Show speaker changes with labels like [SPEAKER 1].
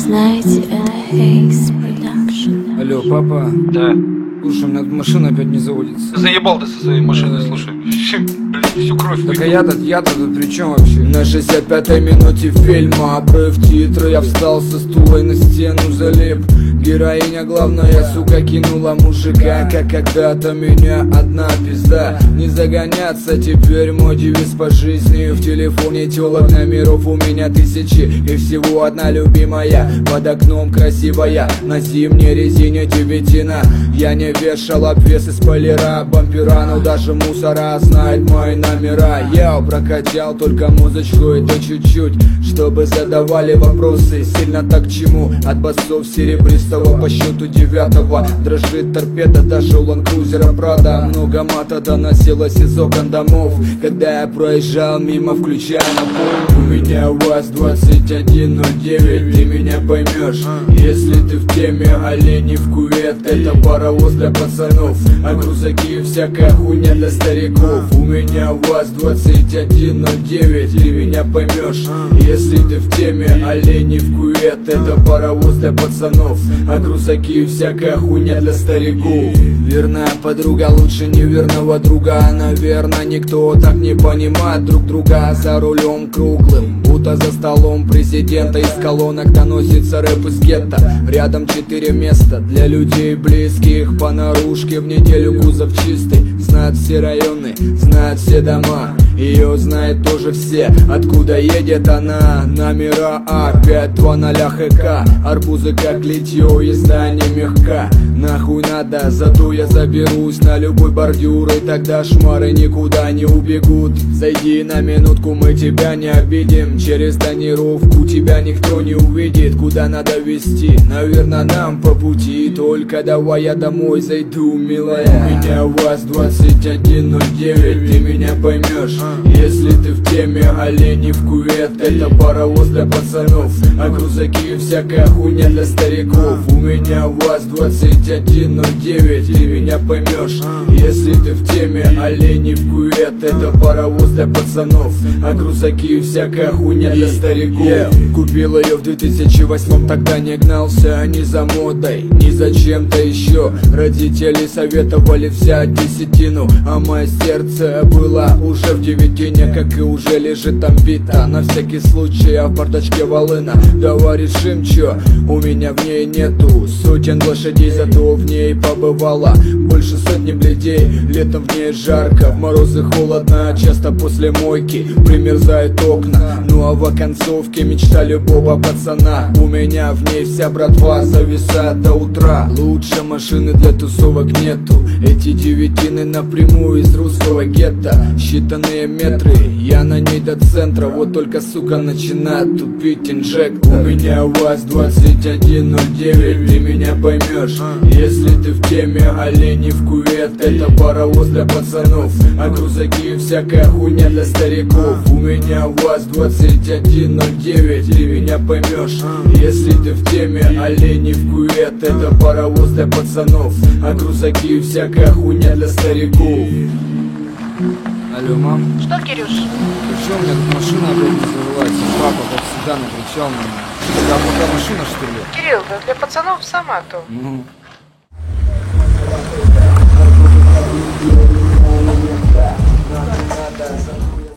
[SPEAKER 1] знаете, это Haze Production.
[SPEAKER 2] Алло, папа.
[SPEAKER 3] Да.
[SPEAKER 2] Слушай, у меня тут машина опять не заводится.
[SPEAKER 3] Заебал ты со своей машиной, слушай. Блин, всю кровь
[SPEAKER 2] Так а
[SPEAKER 3] выпил.
[SPEAKER 2] я-то тут при чем вообще? На 65-й минуте фильма обрыв титра. Я встал со стула и на стену залип. Героиня главная, сука, кинула мужика, как когда-то меня одна пизда. Не загоняться, теперь мой девиз по жизни. В телефоне телок номеров у меня тысячи, и всего одна любимая. Под окном красивая, на зимней резине девятина. Я не вешал обвесы спойлера, бампера, но даже мусора знает мои номера. Я прокачал только музычку и то чуть-чуть, чтобы задавали вопросы. Сильно так к чему? От басов серебристого по счету 9-го дрожит торпеда, даже у ландкрузера Прада. Много мата доносилось из окон домов, когда я проезжал мимо, включая на пол. У меня УАЗ-2109, ты меня поймешь, если ты в теме. Олени в кювет, это паровоз для пацанов, а грузаки всякая хуйня для стариков. У меня УАЗ-2109, ты меня поймешь, если ты в теме. Олени в кювет, это паровоз для пацанов, а грузаки всякая хуйня для стариков. Верная подруга лучше неверного друга. Наверное, никто так не понимает друг друга. За рулем круглым, будто за столом президента. Из колонок доносится рэп из гетто. Рядом 4 места для людей близких. По наружке в неделю кузов чистый. Знают все районы, знают все дома. Ее знают тоже все. Откуда едет она? Номера А520 ХК. Арбузы как литье, езда не мягка. Нахуй надо, зато я заберусь на любой бордюр, и тогда шмары никуда не убегут. Зайди на минутку, мы тебя не обидим. Через тонировку тебя никто не увидит. Куда надо везти? Наверное, нам по пути. Только давай я домой зайду, милая. У меня УАЗ-2109, ты меня поймешь, если ты в теме. Олени в кювет, это паровоз для пацанов, а грузаки всякая хуйня для стариков. У меня УАЗ-2109, ты меня поймешь, если ты в теме. Олени в кювет, это паровоз для пацанов, а грузаки всякая хуйня для стариков. Купил ее в 2008, тогда не гнался ни за модой, ни за чем-то еще. Родители советовали взять десятину, а мое сердце было уже в девятине, как и уже лежит там бита. На всякий случай, а в бардачке волына. Давай решим, чё, у меня в ней нету сотен лошадей, зато в ней побывало больше сотни бледей. Летом в ней жарко, в морозы холодно, часто после мойки примерзают окна. Ну а в оконцовке мечта любого пацана. У меня в ней вся братва зависает до утра. Лучше машины для тусовок нету. Эти девятины напрямую из русского гетто. Считанные метры, я на ней до центра. Вот только, сука, начинает тупить инжектор. У меня УАЗ-2109, ты меня поймешь, если ты в теме. Олени в кювет, это паровоз для пацанов, а грузаки всякая хуйня для стариков. У меня УАЗ-2109, ты меня поймешь, если ты в теме. Олени в кювет, это паровоз для пацанов, а грузаки всякая хуйня для стариков. Алло, мам.
[SPEAKER 4] Что, Кирюш?
[SPEAKER 2] Причем у меня тут машина опять не завелась? Папа, как всегда, накричал на меня. Какая машина, что ли?
[SPEAKER 4] Кирилл, да для пацанов сама то.
[SPEAKER 2] Ну,